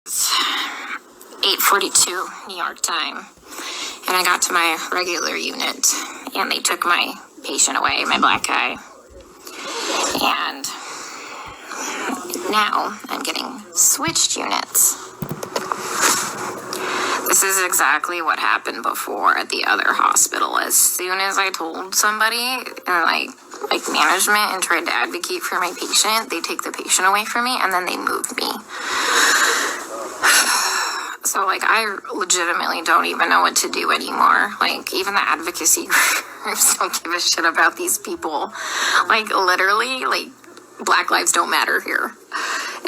8:42 New York time, and I got to my regular unit, and they took my patient away, my black guy, and now I'm getting switched units. This is exactly what happened before at the other hospital. As soon as I told somebody, and like management, and tried to advocate for my patient, they take the patient away from me, and then they move me. So, like, I legitimately don't even know what to do anymore. Like, even the advocacy groups don't give a shit about these people. Like, literally, like, Black lives don't matter here.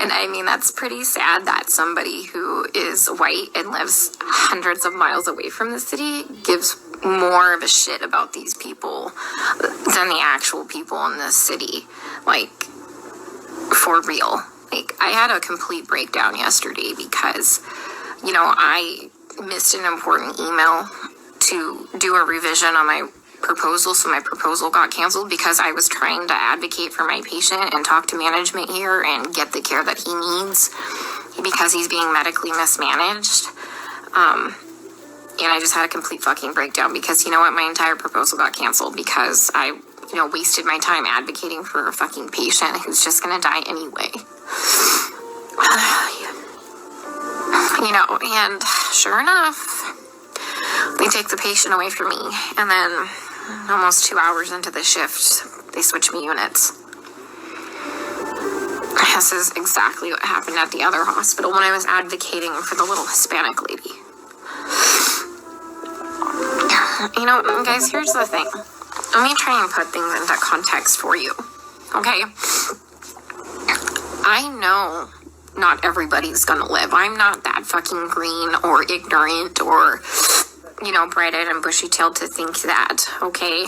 And I mean, that's pretty sad that somebody who is white and lives hundreds of miles away from the city gives more of a shit about these people than the actual people in this city. Like, for real. Like, I had a complete breakdown yesterday because, you know, I missed an important email to do a revision on my proposal, so my proposal got canceled because I was trying to advocate for my patient and talk to management here and get the care that he needs because he's being medically mismanaged. And I just had a complete fucking breakdown because, you know what, my entire proposal got canceled because I, you know, wasted my time advocating for a fucking patient who's just gonna die anyway. You know, and sure enough, they take the patient away from me, and then almost 2 hours into the shift, they switch me units. This is exactly what happened at the other hospital when I was advocating for the little Hispanic lady. You know, guys, here's the thing. Let me try and put things into context for you, okay? I know not everybody's gonna live. I'm not that fucking green or ignorant or, you know, bright-eyed and bushy-tailed to think that, okay?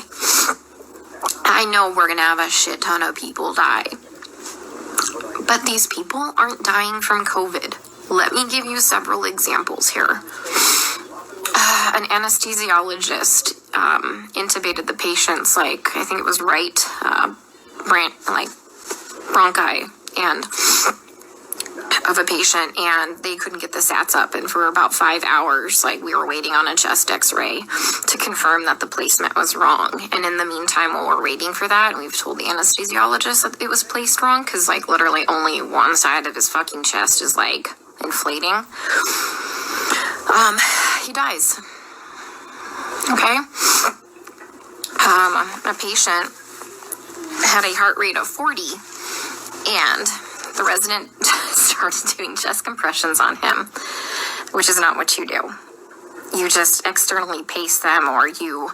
I know we're gonna have a shit ton of people die. But these people aren't dying from COVID. Let me give you several examples here. An anesthesiologist intubated the patient's, like, I think it was right, bronchi and of a patient, and they couldn't get the SATs up, and for about 5 hours, like, we were waiting on a chest x-ray to confirm that the placement was wrong. And in the meantime, while we're waiting for that, we've told the anesthesiologist that it was placed wrong, because, like, literally only one side of his fucking chest is, like, inflating. He dies. Okay? A patient had a heart rate of 40, and the resident started doing chest compressions on him, which is not what you do. You just externally pace them, or you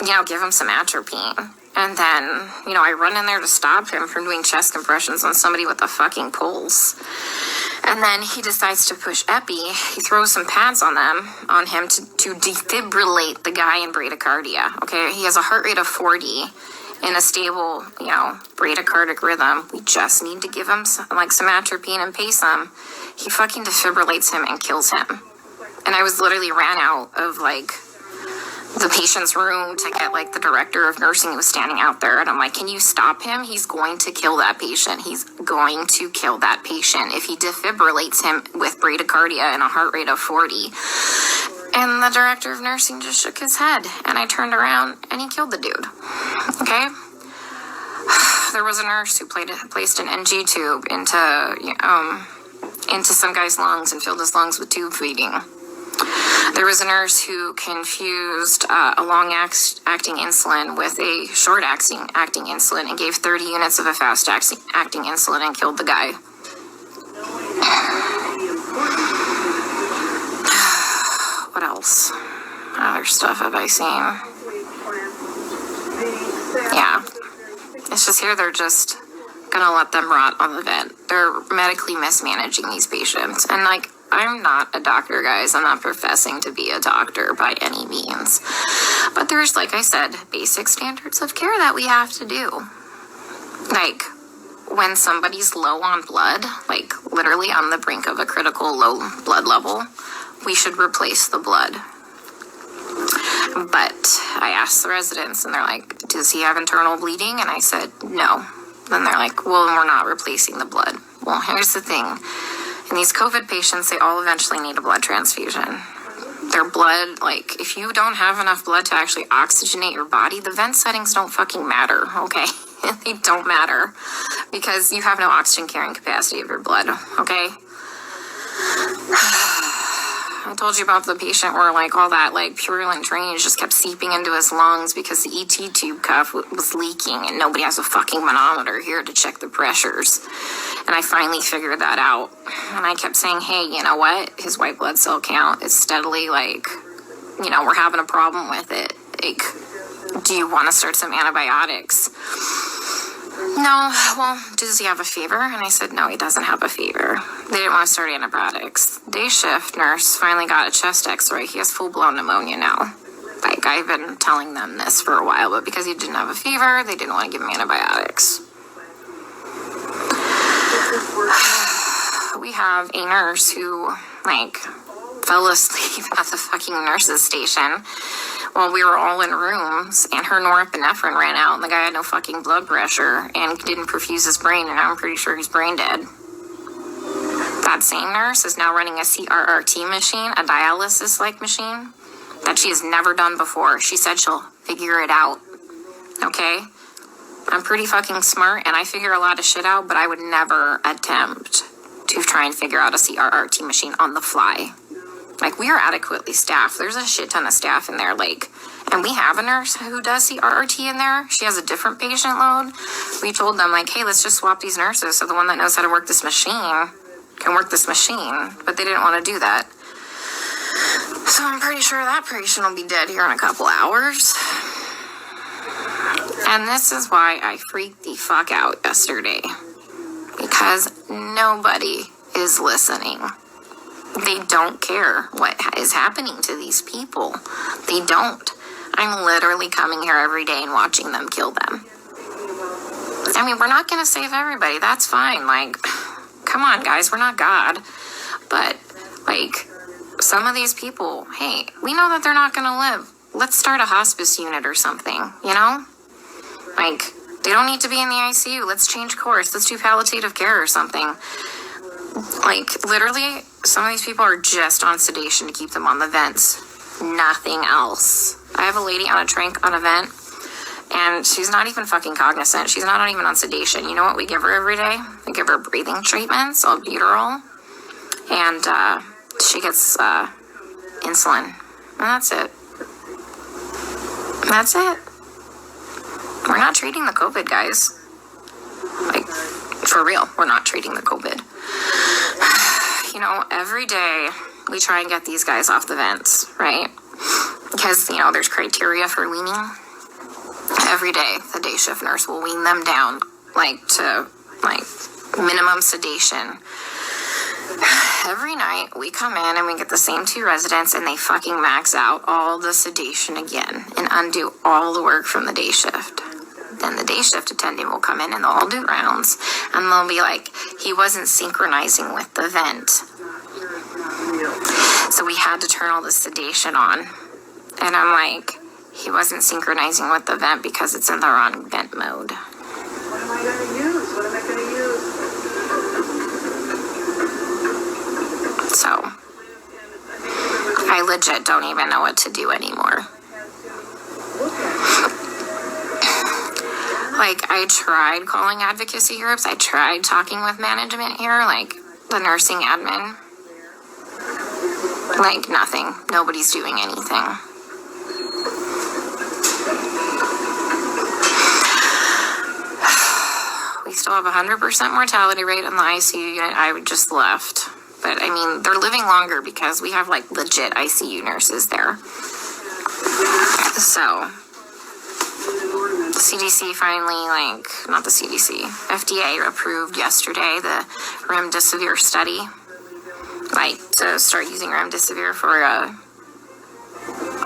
know, give him some atropine. And then, you know, I run in there to stop him from doing chest compressions on somebody with a fucking pulse. And then he decides to push epi. He throws some pads on him to defibrillate the guy in bradycardia. Okay, he has a heart rate of 40 in a stable, you know, bradycardic rhythm. We just need to give him some atropine and pace him. He fucking defibrillates him and kills him. And I was literally ran out of, like, the patient's room to get, like, the director of nursing who was standing out there. And I'm like, can you stop him? He's going to kill that patient. He's going to kill that patient if he defibrillates him with bradycardia and a heart rate of 40. And the director of nursing just shook his head. And I turned around and he killed the dude. Okay? There was a nurse who placed an NG tube into some guy's lungs and filled his lungs with tube feeding. There was a nurse who confused a long-acting insulin with a short-acting insulin and gave 30 units of a fast-acting insulin and killed the guy. What else? Other stuff have I seen? Yeah. It's just here they're just gonna let them rot on the vent. They're medically mismanaging these patients. And, like, I'm not a doctor, guys. I'm not professing to be a doctor by any means. But there's, like I said, basic standards of care that we have to do. Like, when somebody's low on blood, like literally on the brink of a critical low blood level, we should replace the blood. But I asked the residents, and they're like, does he have internal bleeding? And I said, no. Then they're like, well, we're not replacing the blood. Well, here's the thing. And these COVID patients, they all eventually need a blood transfusion. Their blood, like, if you don't have enough blood to actually oxygenate your body, the vent settings don't fucking matter, okay? They don't matter because you have no oxygen carrying capacity of your blood, okay? I told you about the patient where, like, all that, like, purulent drainage just kept seeping into his lungs because the ET tube cuff was leaking and nobody has a fucking manometer here to check the pressures. And I finally figured that out. And I kept saying, hey, you know what? His white blood cell count is steadily, like, you know, we're having a problem with it. Like, do you want to start some antibiotics? No, well, does he have a fever? And I said, no, he doesn't have a fever. They didn't want to start antibiotics. Day shift nurse finally got a chest x-ray. He has full-blown pneumonia now. Like, I've been telling them this for a while, but because he didn't have a fever, they didn't want to give him antibiotics. We have a nurse who, like, fell asleep at the fucking nurse's station while we were all in rooms, and her norepinephrine ran out, and the guy had no fucking blood pressure and didn't perfuse his brain, and I'm pretty sure he's brain dead. That same nurse is now running a CRRT machine, a dialysis-like machine, that she has never done before. She said she'll figure it out, okay? I'm pretty fucking smart, and I figure a lot of shit out, but I would never attempt to try and figure out a CRRT machine on the fly. Like, we are adequately staffed. There's a shit ton of staff in there, like, and we have a nurse who does CRRT in there. She has a different patient load. We told them, like, hey, let's just swap these nurses so the one that knows how to work this machine can work this machine, but they didn't want to do that. So I'm pretty sure that patient will be dead here in a couple hours. And this is why I freaked the fuck out yesterday. Because nobody is listening. They don't care what is happening to these people. They don't. I'm literally coming here every day and watching them kill them. I mean, we're not going to save everybody. That's fine. Like, come on, guys. We're not God. But, like, some of these people, hey, we know that they're not going to live. Let's start a hospice unit or something, you know? Like, they don't need to be in the ICU. Let's change course. Let's do palliative care or something. Like, literally, some of these people are just on sedation to keep them on the vents. Nothing else. I have a lady on a trach on a vent, and she's not even fucking cognizant. She's not even on sedation. You know what we give her every day? We give her breathing treatments, albuterol, and she gets insulin. And that's it. That's it. We're not treating the COVID, guys. Like, for real, we're not treating the COVID. You know, every day we try and get these guys off the vents, right? Because, you know, there's criteria for weaning. Every day, the day shift nurse will wean them down, like, to, like, minimum sedation. Every night, we come in and we get the same two residents, and they fucking max out all the sedation again and undo all the work from the day shift. Then the day shift attendant will come in and they'll all do rounds, and they'll be like, he wasn't synchronizing with the vent. So we had to turn all the sedation on. And I'm like, he wasn't synchronizing with the vent because it's in the wrong vent mode. What am I going to use? What am I going to use? So, I legit don't even know what to do anymore. Like, I tried calling advocacy groups. I tried talking with management here, like the nursing admin. Like, nothing. Nobody's doing anything. We still have 100% mortality rate in the ICU unit. I just left. But, I mean, they're living longer because we have, like, legit ICU nurses there. So, the CDC finally, like, not the CDC, FDA approved yesterday the remdesivir study. Like, to start using remdesivir for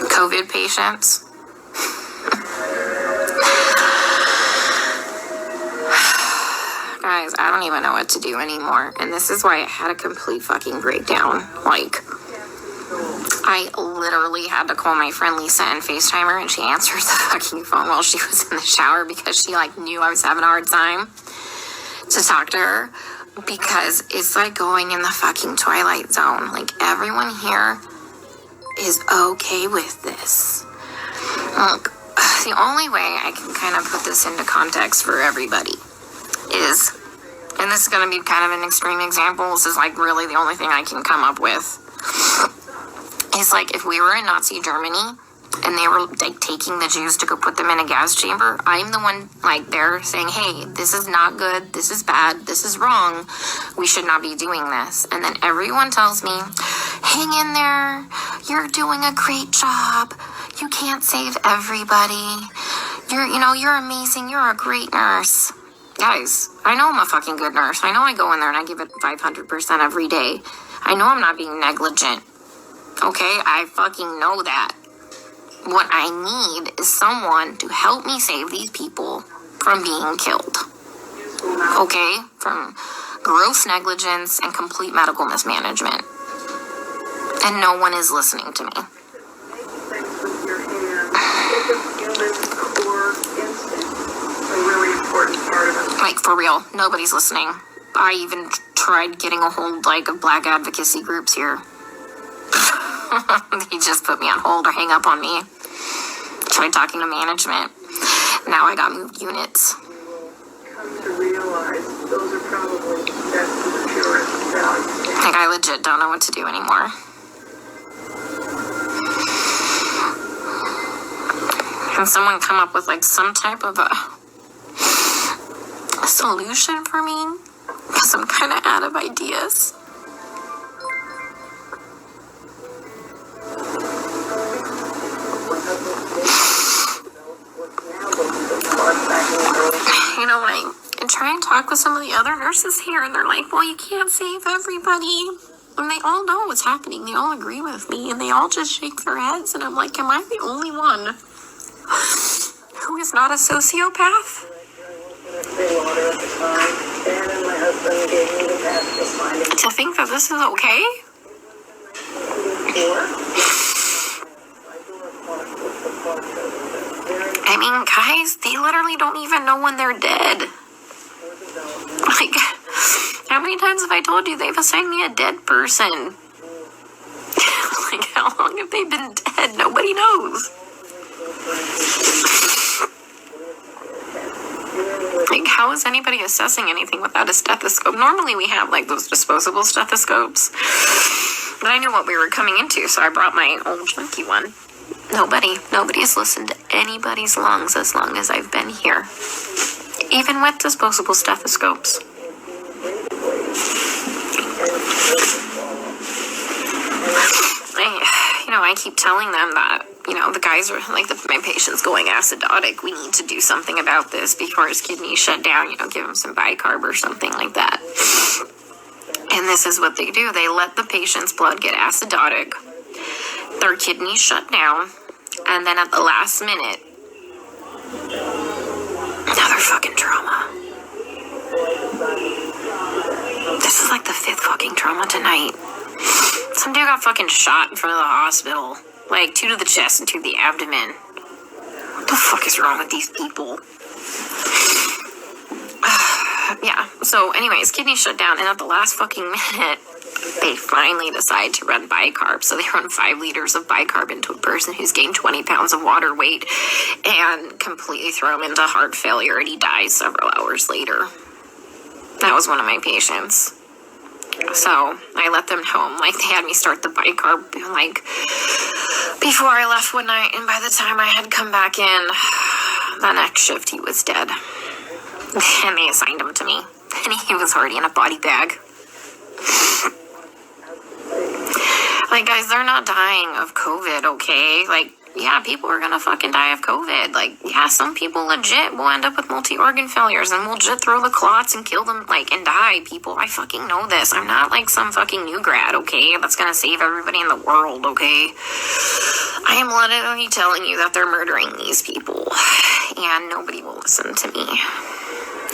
COVID patients. Guys, I don't even know what to do anymore. And this is why I had a complete fucking breakdown. Like, I literally had to call my friend Lisa and FaceTime her, and she answered the fucking phone while she was in the shower because she, like, knew I was having a hard time to talk to her. because it's like going in the fucking Twilight Zone. Like, everyone here is okay with this. Look, the only way I can kind of put this into context for everybody is, and this is going to be kind of an extreme example, this is like really the only thing I can come up with, is like if we were in Nazi Germany and they were like taking the Jews to go put them in a gas chamber, I'm the one like there saying, hey, this is not good, this is bad, this is wrong, we should not be doing this. And then everyone tells me, hang in there, you're doing a great job, you can't save everybody, you're amazing, you're a great nurse. Guys, I know I'm a fucking good nurse. I know I go in there and I give it 500% every day. I know I'm not being negligent. Okay, I fucking know that. What I need is someone to help me save these people from being killed. Okay? From gross negligence and complete medical mismanagement. And no one is listening to me. Things with your hands. It's a human core instinct. A really important part of it. Like, for real, nobody's listening. I even tried getting a hold, like, of black advocacy groups here. They just put me on hold or hang up on me. Tried talking to management. Now I got moved units. Come to realize those are probably that's the purest values. Like, I legit don't know what to do anymore. Can someone come up with, like, some type of a solution for me? Because I'm kind of out of ideas. You know, like, I try and talk with some of the other nurses here, and they're like, well, you can't save everybody. And they all know what's happening. They all agree with me, and they all just shake their heads. And I'm like, am I the only one who is not a sociopath? To think that this is okay? I mean, guys, they literally don't even know when they're dead. Like, how many times have I told you they've assigned me a dead person? Like, how long have they been dead? Nobody knows. Like, how is anybody assessing anything without a stethoscope? Normally we have, like, those disposable stethoscopes. But I knew what we were coming into, so I brought my old junky one. Nobody's listened to anybody's lungs as long as I've been here. Even with disposable stethoscopes. I keep telling them that, the guys are, like, my patient's going acidotic. We need to do something about this before his kidneys shut down, give him some bicarb or something like that. And this is what they do. They let the patient's blood get acidotic. Their kidneys shut down. And then at the last minute, another fucking trauma. This is like the 5th fucking trauma tonight. Some dude got fucking shot in front of the hospital. Like, 2 to the chest and 2 to the abdomen. What the fuck is wrong with these people? Yeah, so anyways, kidneys shut down, and at the last fucking minute, they finally decide to run bicarb. So they run 5 liters of bicarb into a person who's gained 20 pounds of water weight and completely throw him into heart failure, and he dies several hours later. That was one of my patients. So I let them know, like, they had me start the bicarb, like, before I left one night, and by the time I had come back in, the next shift, he was dead. And they assigned him to me, and he was already in a body bag. Like, guys, they're not dying of COVID, okay? Like, yeah, people are gonna fucking die of COVID. Like, yeah, some people legit will end up with multi-organ failures and will legit throw the clots and kill them, like, and die, people. I fucking know this. I'm not, like, some fucking new grad, okay? That's gonna save everybody in the world, okay? I am literally telling you that they're murdering these people, and nobody will listen to me.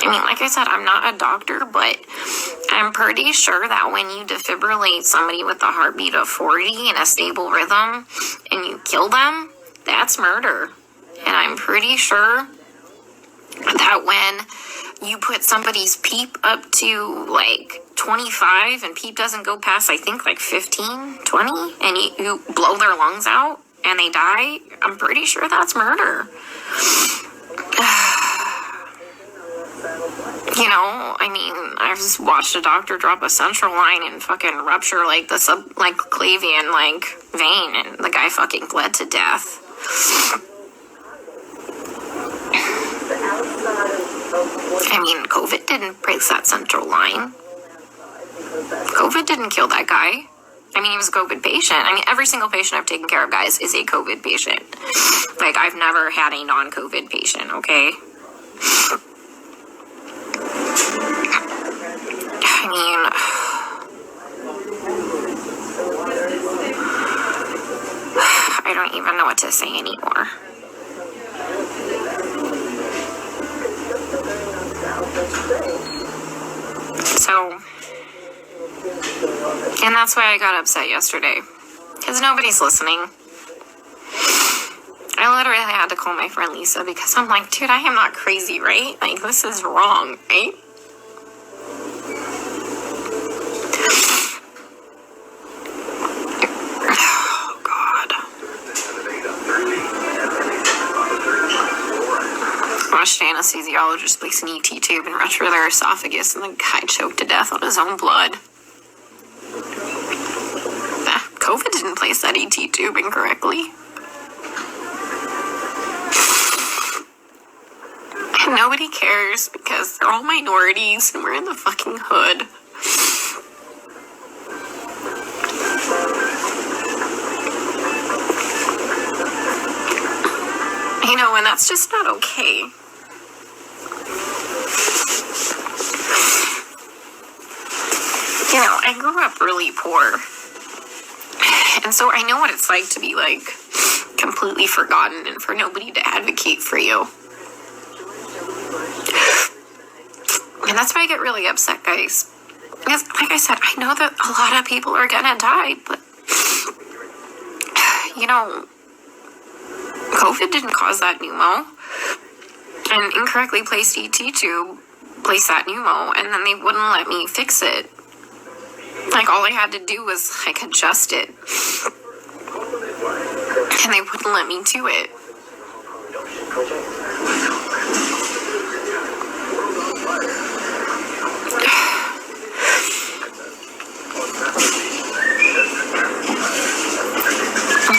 I mean, like I said, I'm not a doctor, but I'm pretty sure that when you defibrillate somebody with a heartbeat of 40 in a stable rhythm and you kill them, that's murder. And I'm pretty sure that when you put somebody's PEEP up to like 25 and PEEP doesn't go past, I think, like 15, 20, and you blow their lungs out and they die, I'm pretty sure that's murder. You know, I mean, I've just watched a doctor drop a central line and fucking rupture like the subclavian like vein, and the guy fucking bled to death. I mean, COVID didn't break that central line. COVID didn't kill that guy. I mean, he was a COVID patient. I mean, every single patient I've taken care of, guys, is a COVID patient. Like, I've never had a non-COVID patient, okay? I mean, I don't even know what to say anymore. So, and that's why I got upset yesterday, because nobody's listening. I literally had to call my friend Lisa, because I'm like, dude, I am not crazy, right? Like, this is wrong, right? Oh, God. Watched an anesthesiologist place an ET tube and rupture their esophagus, and the guy choked to death on his own blood. COVID didn't place that ET tube incorrectly. And nobody cares because they're all minorities and we're in the fucking hood. You know, and that's just not okay. You know, I grew up really poor. And so I know what it's like to be, like, completely forgotten and for nobody to advocate for you. And that's why I get really upset, guys. Because, like I said, I know that a lot of people are gonna die, but, you know, COVID didn't cause that pneumo. And incorrectly placed ET tube placed that pneumo, and then they wouldn't let me fix it. Like, all I had to do was, like, adjust it. And they wouldn't let me do it.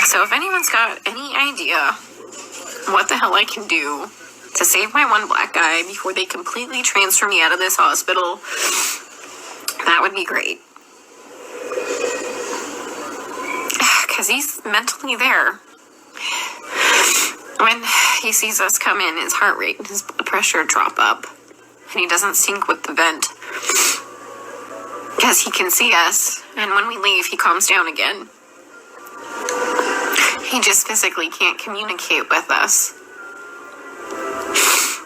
So if anyone's got any idea what the hell I can do to save my one black guy before they completely transfer me out of this hospital, that would be great. Because he's mentally there. When he sees us come in, his heart rate and his blood pressure drop up. And he doesn't sync with the vent. Because he can see us. And when we leave, he calms down again. He just physically can't communicate with us.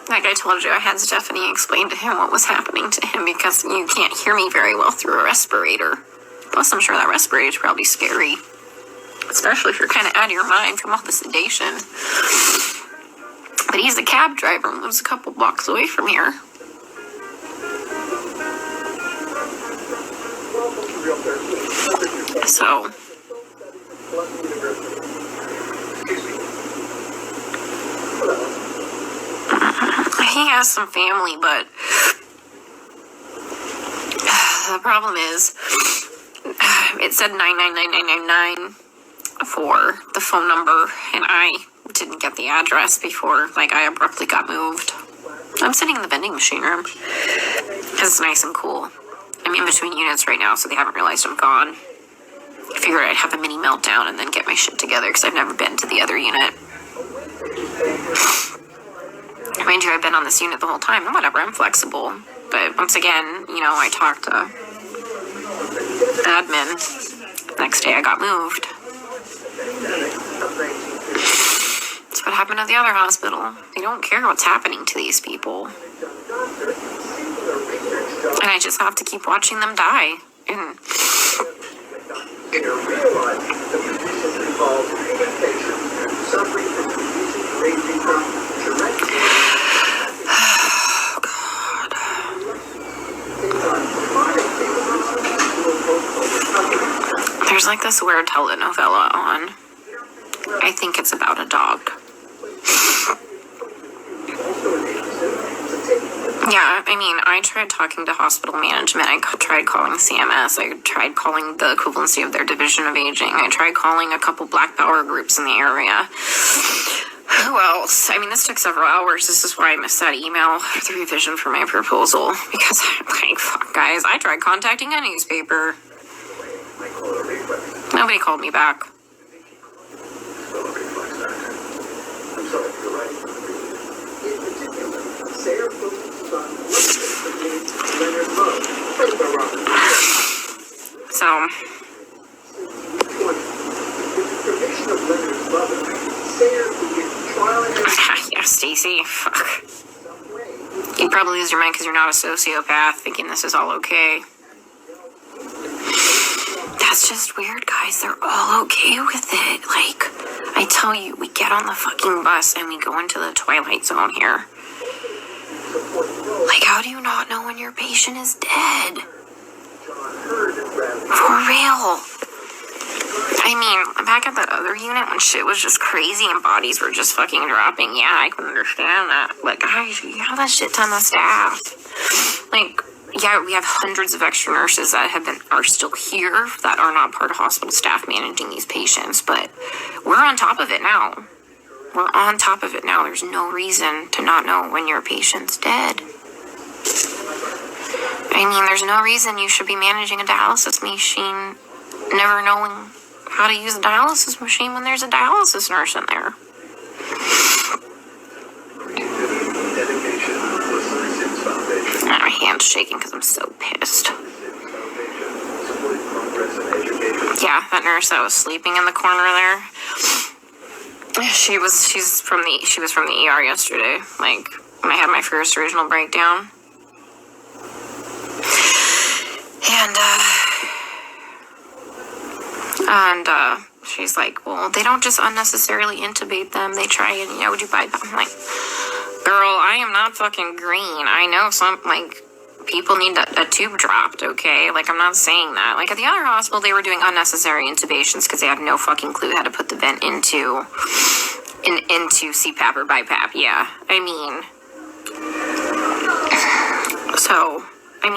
Like I told you, I had Stephanie explain to him what was happening to him because you can't hear me very well through a respirator. Plus, I'm sure that respirator is probably scary. Especially if you're kind of out of your mind from all the sedation. But he's a cab driver and lives a couple blocks away from here. So, he has some family, but the problem is, it said 99999 for the phone number, and I didn't get the address before, like, I abruptly got moved. I'm sitting in the vending machine room, because it's nice and cool. I'm in between units right now, so they haven't realized I'm gone. I figured I'd have a mini meltdown and then get my shit together, because I've never been to the other unit. Mind you, I've been on this unit the whole time, and whatever, I'm flexible. But once again, you know, I talked to admin. Next day I got moved. That's what happened at the other hospital. They don't care what's happening to these people. And I just have to keep watching them die. And like this weird telenovela on. I think it's about a dog. Yeah, I mean, I tried talking to hospital management. I tried calling CMS. I tried calling the equivalency of their division of aging. I tried calling a couple Black Power groups in the area. Who else? I mean, this took several hours. This is why I missed that email, the revision for my proposal. Because, like, fuck, guys, I tried contacting a newspaper. Nobody called me back. So, yeah, Stacy, fuck. You'd probably lose your mind because you're not a sociopath, thinking this is all okay. That's just weird, guys. They're all okay with it. Like, I tell you, we get on the fucking bus and we go into the Twilight Zone here. Like, how do you not know when your patient is dead? For real. I mean, back at that other unit when shit was just crazy and bodies were just fucking dropping, yeah, I can understand that. But guys, you have that shit ton of staff. Like, yeah, we have hundreds of extra nurses that are still here that are not part of hospital staff managing these patients, but we're on top of it now. We're on top of it now. There's no reason to not know when your patient's dead. I mean, there's no reason you should be managing a dialysis machine never knowing how to use a dialysis machine when there's a dialysis nurse in there. My hand's shaking because I'm so pissed. Yeah, that nurse that was sleeping in the corner there. She was from the ER yesterday. Like, when I had my first original breakdown. And she's like, well, they don't just unnecessarily intubate them. They try and, do bypass. I'm like, girl, I am not fucking green. I know some, like, people need a tube dropped, okay? Like, I'm not saying that. Like, at the other hospital, they were doing unnecessary intubations because they had no fucking clue how to put the vent into CPAP or BiPAP, yeah. I mean, so,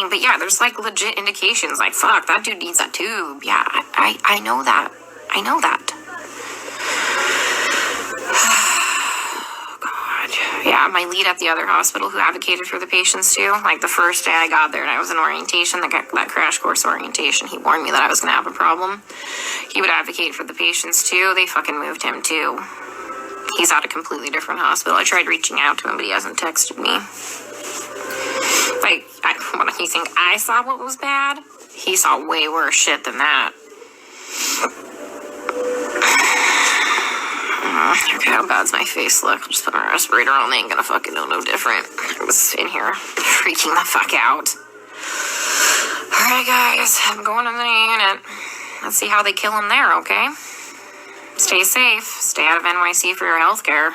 but yeah, there's, like, legit indications. Like, fuck, that dude needs that tube. Yeah, I know that. I know that. Yeah, my lead at the other hospital who advocated for the patients too, like the first day I got there and I was in orientation, that crash course orientation, he warned me that I was going to have a problem. He would advocate for the patients too. They fucking moved him too. He's at a completely different hospital. I tried reaching out to him, but he hasn't texted me. Like, what do you think? I saw what was bad? He saw way worse shit than that. Okay, how bad's my face look? I'll just put my respirator on. They ain't gonna fucking know no different. I was in here freaking the fuck out. Alright, guys, I'm going to the unit. Let's see how they kill him there, okay? Stay safe. Stay out of NYC for your health care.